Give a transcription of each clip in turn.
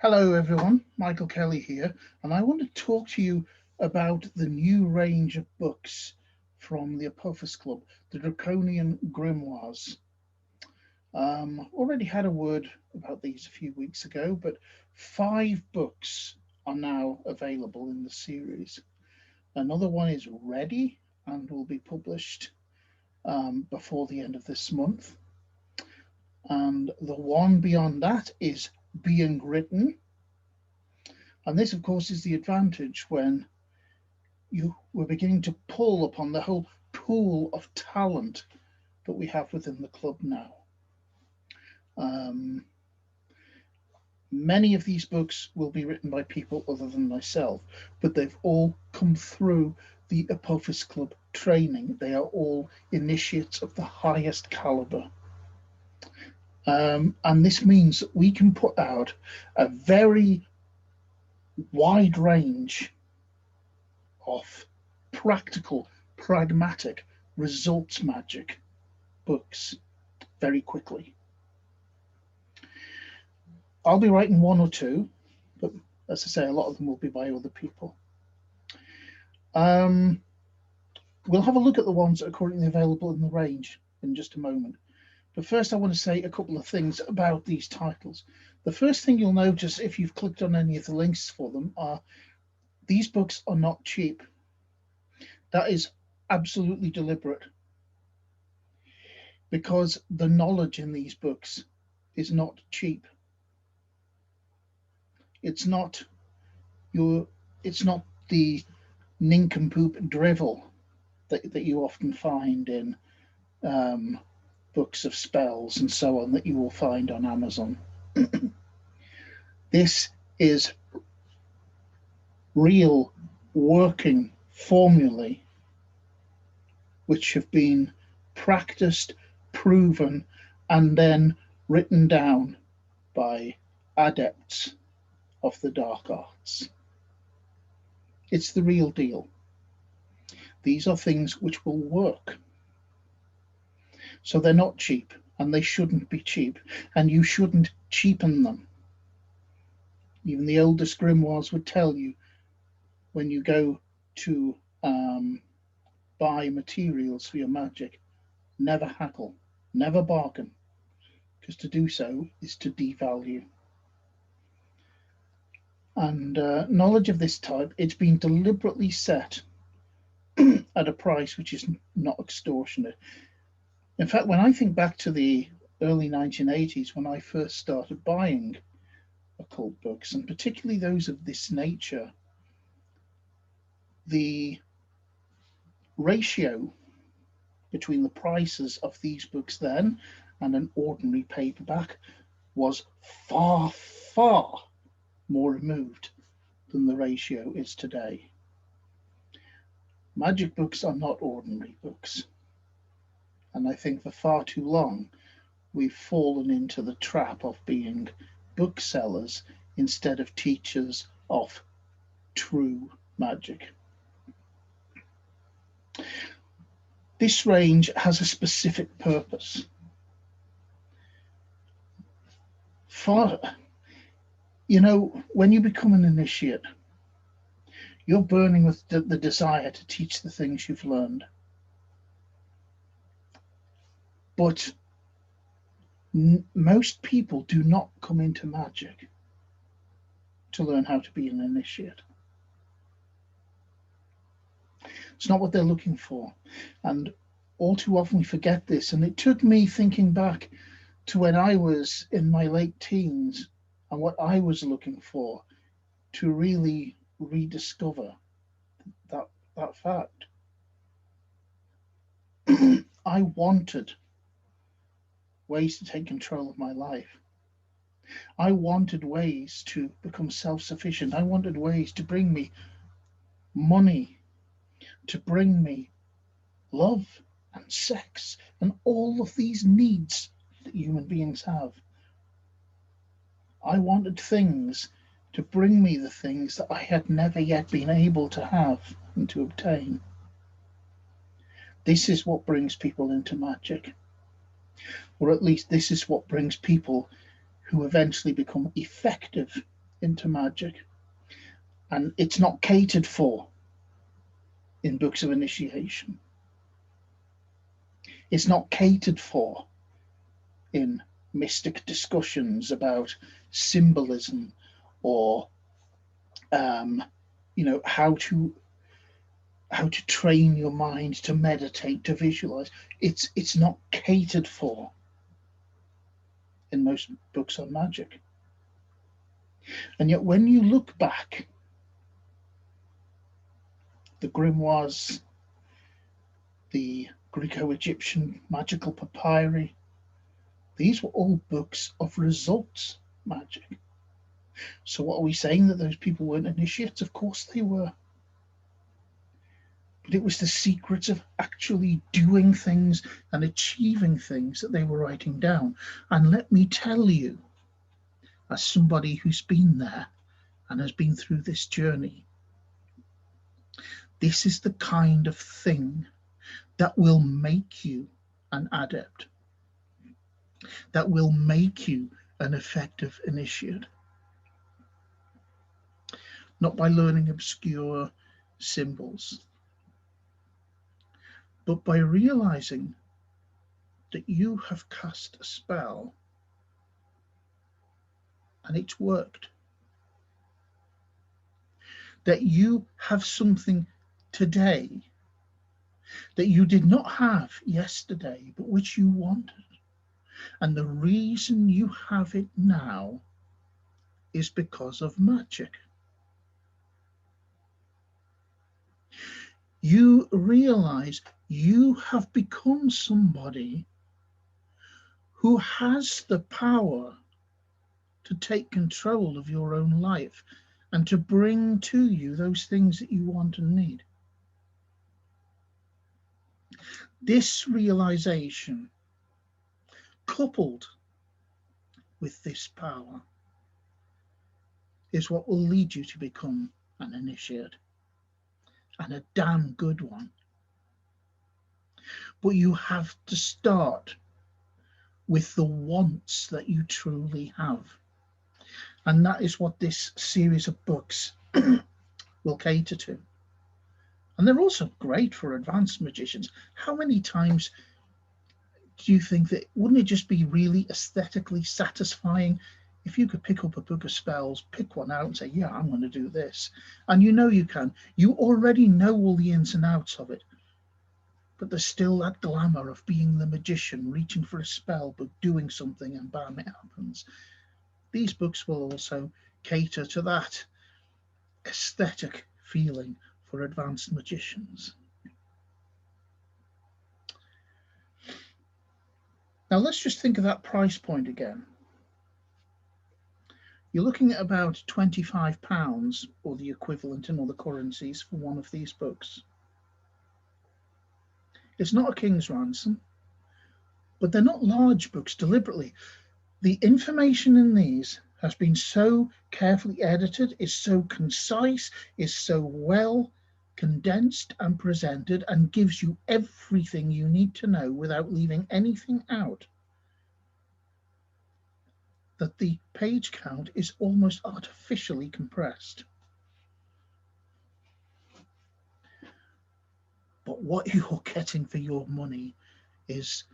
Hello everyone, Michael Kelly here, and I want to talk to you about the new range of books from the Apophis Club, the Draconian Grimoires. Already had a word about these a few weeks ago, but 5 books are now available in the series. Another one is ready and will be published before the end of this month. And the one beyond that is being written. And this, of course, is the advantage when you were beginning to pull upon the whole pool of talent that we have within the club now. Many of these books will be written by people other than myself, but they've all come through the Apophis Club training. They are all initiates of the highest caliber. And this means that we can put out a very wide range of practical, pragmatic, results magic books very quickly. I'll be writing 1 or 2, but as I say, a lot of them will be by other people. We'll have a look at the ones that are currently available in the range in just a moment. But first, I want to say a couple of things about these titles. The first thing you'll notice if you've clicked on any of the links for them are these books are not cheap. That is absolutely deliberate, because the knowledge in these books is not cheap. It's not the nincompoop drivel that you often find in books of spells and so on that you will find on Amazon. This is real working formulae which have been practiced, proven, and then written down by adepts of the dark arts. It's the real deal. These are things which will work. So they're not cheap, and they shouldn't be cheap, and you shouldn't cheapen them. Even the oldest grimoires would tell you when you go to buy materials for your magic, never haggle, never bargain, because to do so is to devalue. And knowledge of this type, it's been deliberately set at a price which is not extortionate. In fact, when I think back to the early 1980s, when I first started buying occult books, and particularly those of this nature, the ratio between the prices of these books then and an ordinary paperback was far, far more removed than the ratio is today. Magic books are not ordinary books. And I think for far too long, we've fallen into the trap of being booksellers instead of teachers of true magic. This range has a specific purpose. When you become an initiate, you're burning with the desire to teach the things you've learned. But most people do not come into magic to learn how to be an initiate. It's not what they're looking for. And all too often we forget this. And it took me thinking back to when I was in my late teens and what I was looking for to really rediscover that fact. I wanted ways to take control of my life. I wanted ways to become self-sufficient. I wanted ways to bring me money, to bring me love and sex and all of these needs that human beings have. I wanted things to bring me the things that I had never yet been able to have and to obtain. This is what brings people into magic. Or at least this is what brings people who eventually become effective into magic, and it's not catered for in books of initiation. It's not catered for in mystic discussions about symbolism or how to train your mind to meditate, to visualize. It's not catered for in most books on magic. And yet when you look back, the grimoires, the Greco-Egyptian magical papyri, these were all books of results magic. So what are we saying, that those people weren't initiates? Of course they were. But it was the secrets of actually doing things and achieving things that they were writing down. And let me tell you, as somebody who's been there and has been through this journey, this is the kind of thing that will make you an adept, that will make you an effective initiate. Not by learning obscure symbols, but by realizing that you have cast a spell and it's worked. That you have something today that you did not have yesterday, but which you wanted. And the reason you have it now is because of magic. You realize you have become somebody who has the power to take control of your own life and to bring to you those things that you want and need. This realization, coupled with this power, is what will lead you to become an initiate, and a damn good one. But you have to start with the wants that you truly have. And that is what this series of books will cater to. And they're also great for advanced magicians. How many times do you think that, wouldn't it just be really aesthetically satisfying if you could pick up a book of spells, pick one out and say, yeah, I'm going to do this. And you know you can. You already know all the ins and outs of it. But there's still that glamour of being the magician, reaching for a spell, but doing something and bam, it happens. These books will also cater to that aesthetic feeling for advanced magicians. Now let's just think of that price point again. You're looking at about £25 or the equivalent in other currencies for one of these books. It's not a king's ransom, but they're not large books deliberately. The information in these has been so carefully edited, is so concise, is so well condensed and presented, and gives you everything you need to know without leaving anything out, that the page count is almost artificially compressed. But what you're getting for your money is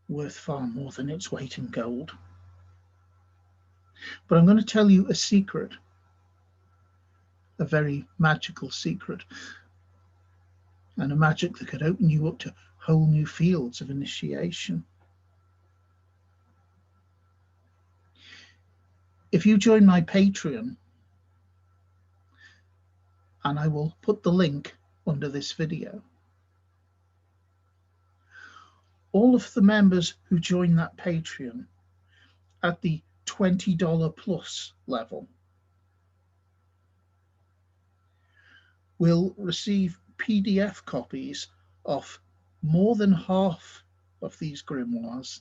worth far more than its weight in gold. But I'm going to tell you a secret, a very magical secret, and a magic that could open you up to whole new fields of initiation. If you join my Patreon, and I will put the link under this video, all of the members who join that Patreon at the $20 plus level will receive PDF copies of more than half of these grimoires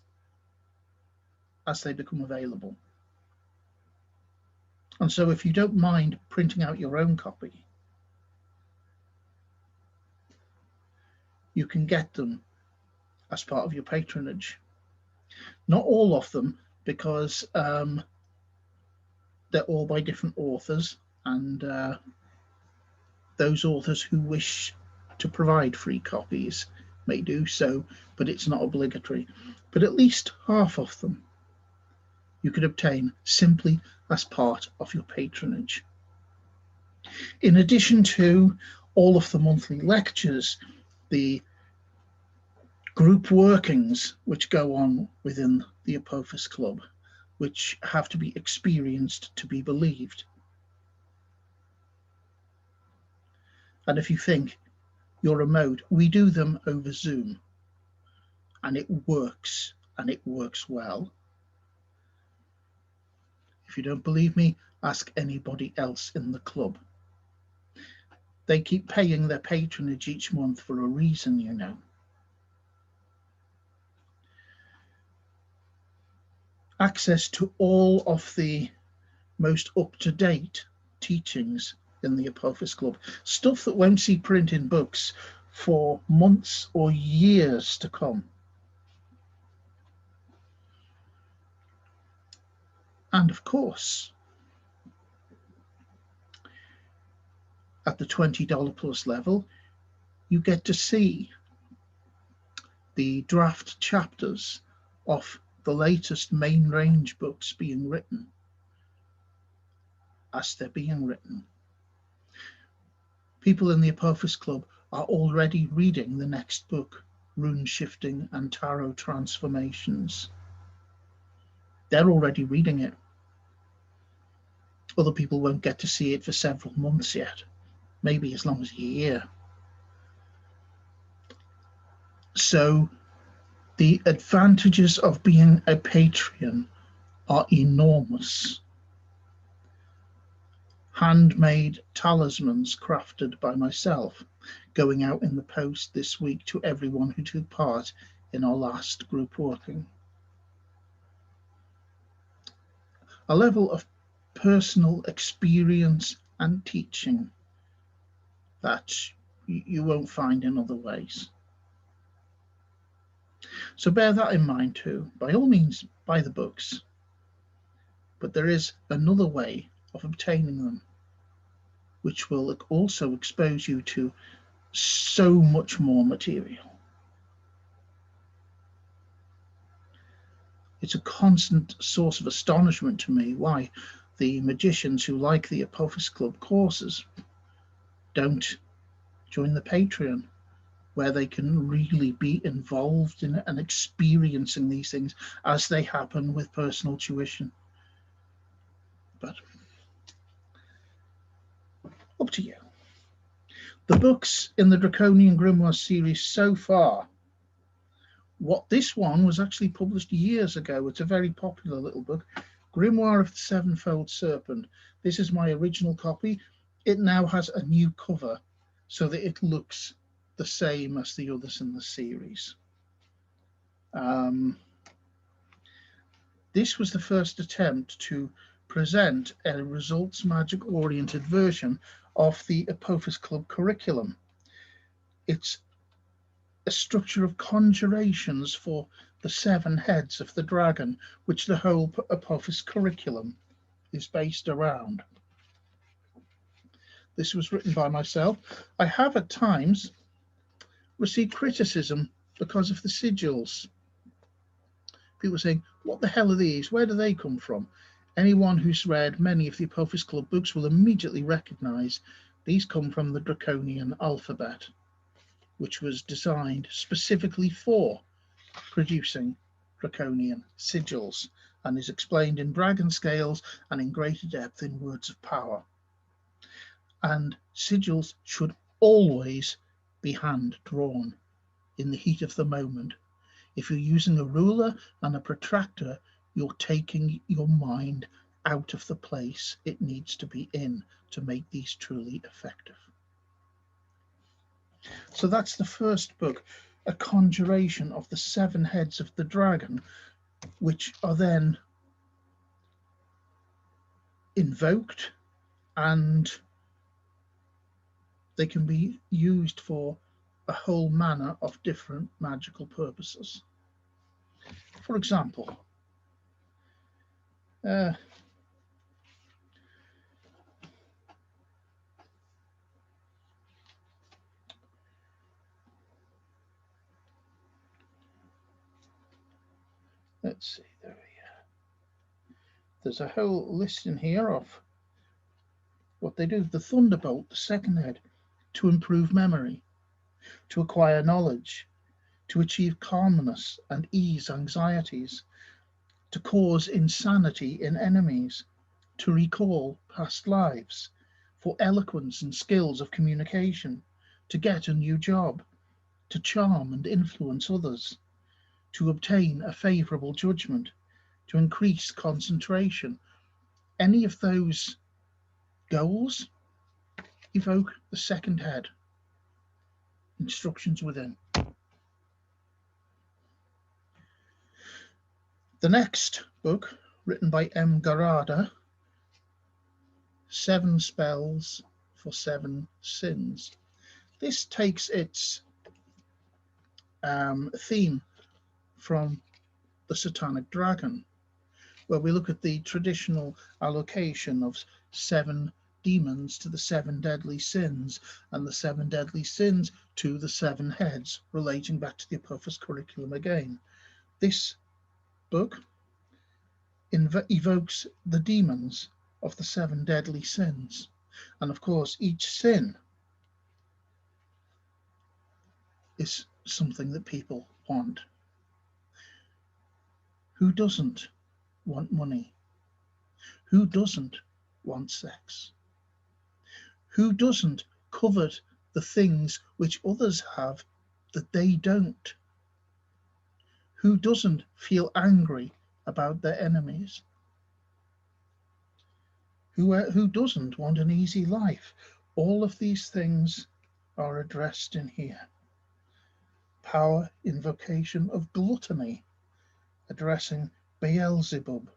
as they become available. And so if you don't mind printing out your own copy, you can get them as part of your patronage. Not all of them, because they're all by different authors, and those authors who wish to provide free copies may do so, but it's not obligatory. But at least half of them you could obtain simply as part of your patronage. In addition to all of the monthly lectures, the group workings which go on within the Apophis Club, which have to be experienced to be believed. And if you think you're remote, we do them over Zoom, and it works well. If you don't believe me, ask anybody else in the club. They keep paying their patronage each month for a reason, you know. Access to all of the most up-to-date teachings in the Apophis Club, stuff that won't see print in books for months or years to come. And of course, at the $20 plus level, you get to see the draft chapters of the latest main range books being written as they're being written. People in the Apophis Club are already reading the next book, Rune Shifting and Tarot Transformations. They're already reading it. Other people won't get to see it for several months yet, maybe as long as a year. So the advantages of being a Patreon are enormous. Handmade talismans crafted by myself, going out in the post this week to everyone who took part in our last group working. A level of personal experience and teaching that you won't find in other ways. So bear that in mind too. By all means, buy the books. But there is another way of obtaining them, which will also expose you to so much more material. It's a constant source of astonishment to me why the magicians who like the Apophis Club courses don't join the Patreon, where they can really be involved in it and experiencing these things as they happen with personal tuition. But up to you. The books in the Draconian Grimoires series so far, this one was actually published years ago. It's a very popular little book, Grimoire of the Sevenfold Serpent. This is my original copy. It now has a new cover so that it looks the same as the others in the series. This was the first attempt to present a results magic oriented version of the Apophis Club curriculum. It's a structure of conjurations for the 7 heads of the dragon, which the whole Apophis curriculum is based around. This was written by myself. I have at times received criticism because of the sigils. People saying, what the hell are these? Where do they come from? Anyone who's read many of the Apophis Club books will immediately recognize these come from the Draconian alphabet, which was designed specifically for producing Draconian sigils and is explained in dragon scales and in greater depth in words of power. And sigils should always be hand drawn in the heat of the moment. If you're using a ruler and a protractor, you're taking your mind out of the place it needs to be in to make these truly effective. So that's the first book, a conjuration of the 7 heads of the dragon, which are then invoked, and they can be used for a whole manner of different magical purposes. For example, let's see, there's a whole list in here of what they do. The Thunderbolt, the second head, to improve memory, to acquire knowledge, to achieve calmness and ease anxieties, to cause insanity in enemies, to recall past lives, for eloquence and skills of communication, to get a new job, to charm and influence others, to obtain a favourable judgment, to increase concentration. Any of those goals evoke the second head. Instructions within. The next book, written by M. Garada, 7 Spells for 7 Sins. This takes its theme from the Satanic Dragon, where we look at the traditional allocation of 7 demons to the 7 deadly sins, and the 7 deadly sins to the 7 heads, relating back to the Apophis curriculum again. This book evokes the demons of the 7 deadly sins, and of course each sin is something that people want. Who doesn't want money? Who doesn't want sex? Who doesn't covet the things which others have that they don't? Who doesn't feel angry about their enemies? Who doesn't want an easy life? All of these things are addressed in here. Power invocation of gluttony, addressing Beelzebub.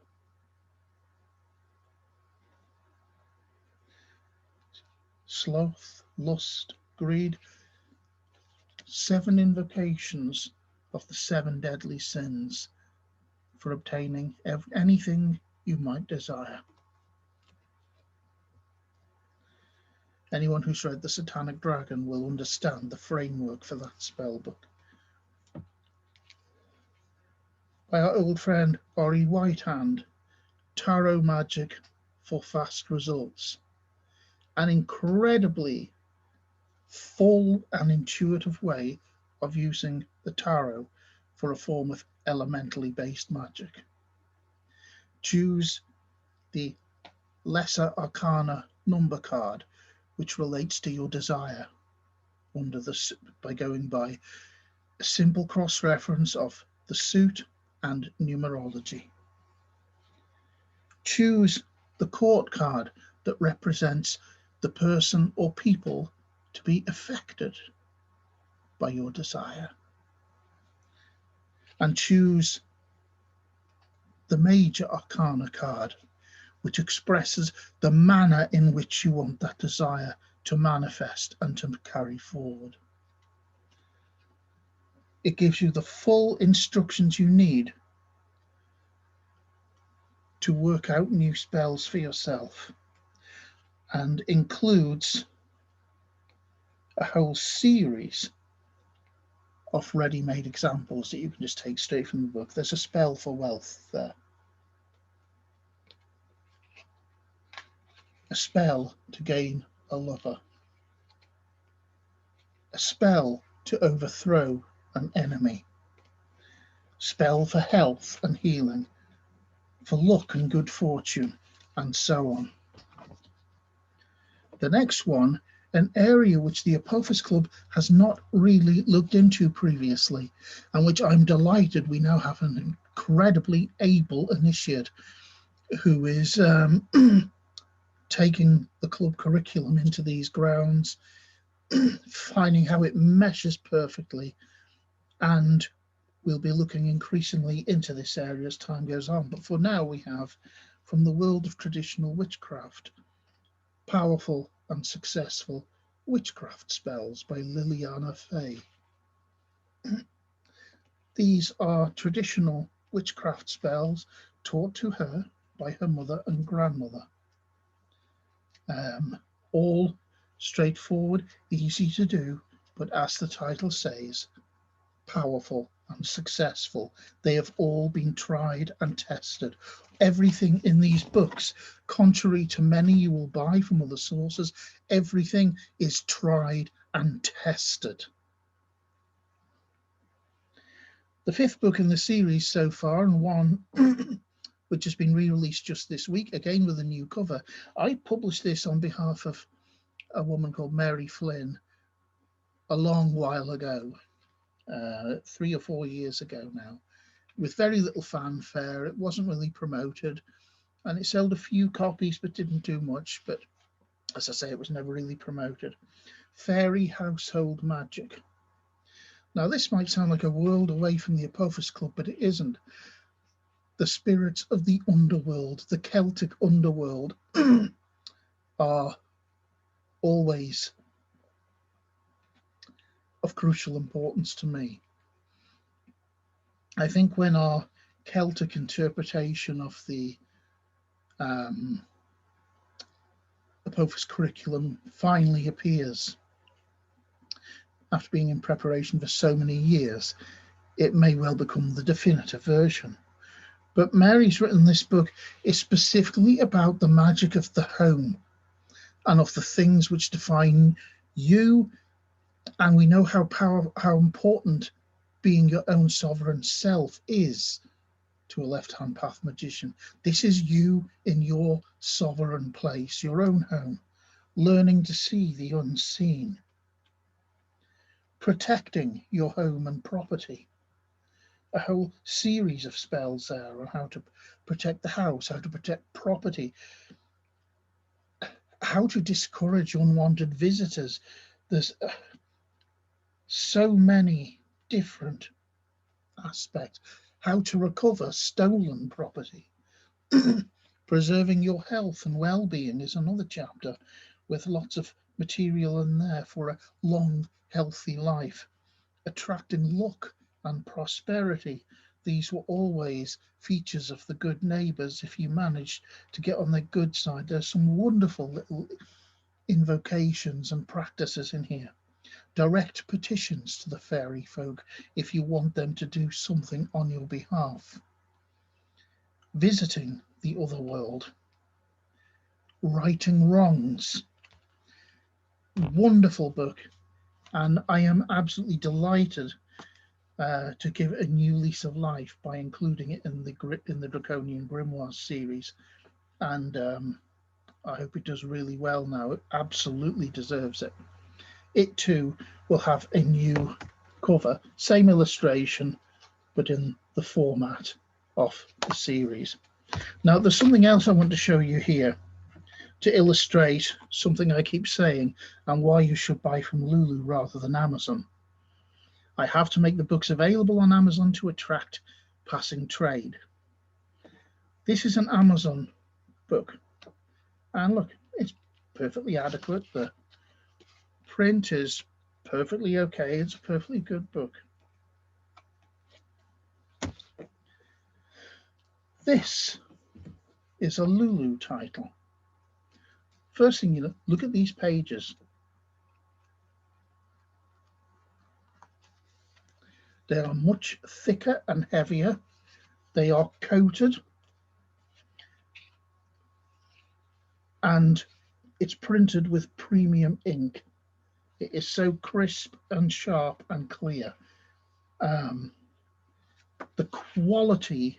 Sloth, lust, greed. 7 invocations of the 7 deadly sins for obtaining anything you might desire. Anyone who's read the Satanic Dragon will understand the framework for that spell book. By our old friend Ori Whitehand, Tarot Magic for Fast Results. An incredibly full and intuitive way of using the tarot for a form of elementally based magic. Choose the Lesser Arcana number card, which relates to your desire, by going by a simple cross-reference of the suit and numerology. Choose the court card that represents the person or people to be affected by your desire. And choose the Major Arcana card, which expresses the manner in which you want that desire to manifest and to carry forward. It gives you the full instructions you need to work out new spells for yourself, and includes a whole series of ready-made examples that you can just take straight from the book. There's a spell for wealth there. A spell to gain a lover. A spell to overthrow an enemy. Spell for health and healing, for luck and good fortune, and so on. The next one, an area which the Apophis Club has not really looked into previously, and which I'm delighted we now have an incredibly able initiate who is taking the club curriculum into these grounds, finding how it meshes perfectly, and we'll be looking increasingly into this area as time goes on. But for now, we have, from the world of traditional witchcraft, Powerful and Successful Witchcraft Spells by Liliana Fay. These are traditional witchcraft spells taught to her by her mother and grandmother. All straightforward, easy to do, but as the title says, powerful and successful. They have all been tried and tested. Everything in these books, contrary to many you will buy from other sources, everything is tried and tested. The fifth book in the series so far, and one which has been re-released just this week, again with a new cover. I published this on behalf of a woman called Mary Flynn a long while ago, 3 or 4 years ago now, with very little fanfare. It wasn't really promoted, and it sold a few copies but didn't do much. But as I say, it was never really promoted. Fairy Household Magic. Now, this might sound like a world away from the Apophis Club, but it isn't. The spirits of the underworld, the Celtic underworld, are always of crucial importance to me. I think when our Celtic interpretation of the Apophis curriculum finally appears, after being in preparation for so many years, it may well become the definitive version. But Mary's written this book is specifically about the magic of the home and of the things which define you. And we know how important being your own sovereign self is to a left-hand path magician. This is you in your sovereign place, your own home, learning to see the unseen, protecting your home and property. A whole series of spells there on how to protect the house, how to protect property, how to discourage unwanted visitors. There's so many different aspects. How to recover stolen property. Preserving your health and well-being is another chapter with lots of material in there for a long, healthy life. Attracting luck and prosperity. These were always features of the good neighbours. If you managed to get on their good side, there's some wonderful little invocations and practices in here. Direct petitions to the fairy folk if you want them to do something on your behalf. Visiting the other world. Righting wrongs. Wonderful book, and I am absolutely delighted to give a new lease of life by including it in the Draconian Grimoires series, and I hope it does really well now. It absolutely deserves it. It too will have a new cover, same illustration, but in the format of the series. Now, there's something else I want to show you here to illustrate something I keep saying and why you should buy from Lulu rather than Amazon. I have to make the books available on Amazon to attract passing trade. This is an Amazon book, and look, it's perfectly adequate. The print is perfectly okay. It's a perfectly good book. This is a Lulu title. First thing you look at these pages. They are much thicker and heavier. They are coated, and it's printed with premium ink. It is so crisp and sharp and clear. The quality,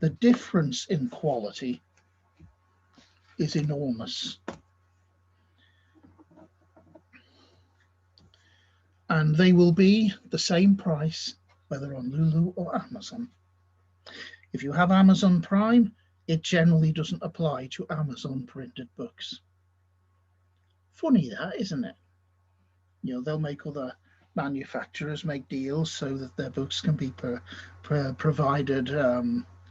the difference in quality is enormous. And they will be the same price whether on Lulu or Amazon. If you have Amazon Prime, it generally doesn't apply to Amazon printed books. Funny that, isn't it? You know, they'll make other manufacturers make deals so that their books can be provided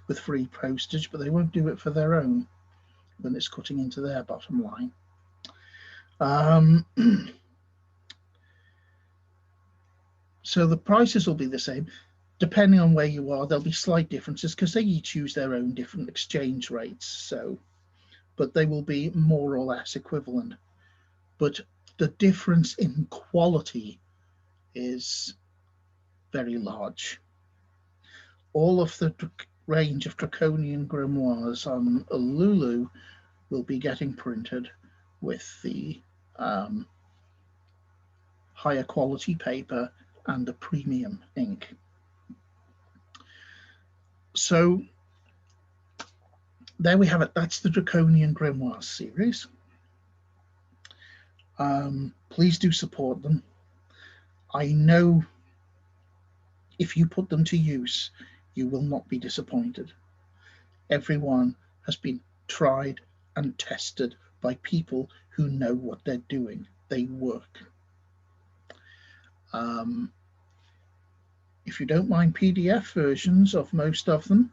with free postage, but they won't do it for their own when it's cutting into their bottom line. So the prices will be the same. Depending on where you are, there'll be slight differences because they each use their own different exchange rates. So, but they will be more or less equivalent. But the difference in quality is very large. All of the range of Draconian Grimoires on Lulu will be getting printed with the higher quality paper and the premium ink. So there we have it. That's the Draconian Grimoires series. Please do support them. I know if you put them to use, you will not be disappointed. Everyone has been tried and tested by people who know what they're doing. They work. If you don't mind PDF versions of most of them,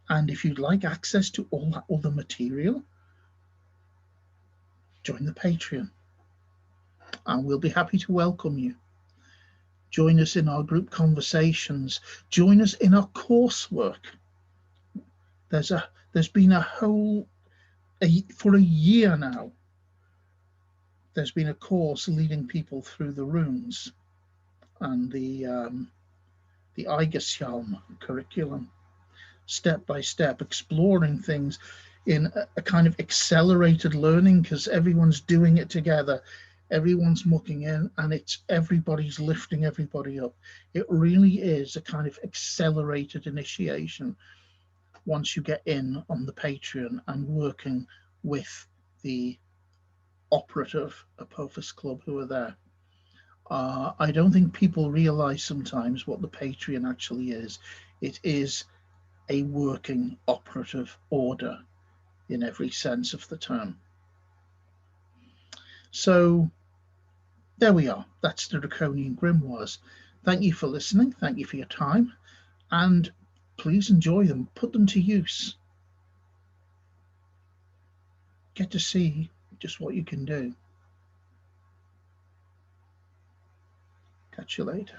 and if you'd like access to all that other material, join the Patreon and we'll be happy to welcome you. Join us in our group conversations. Join us in our coursework. There's been for a year now, there's been a course leading people through the runes and the Eigerschalm curriculum, step by step, exploring things in a kind of accelerated learning, because everyone's doing it together, everyone's mucking in, and everybody's lifting everybody up. It really is a kind of accelerated initiation once you get in on the Patreon and working with the operative Apophis Club who are there. I don't think people realize sometimes what the Patreon actually is. It is a working operative order in every sense of the term. So there we are. That's the Draconian Grimoires. Thank you for listening. Thank you for your time. And please enjoy them. Put them to use. Get to see just what you can do. Catch you later.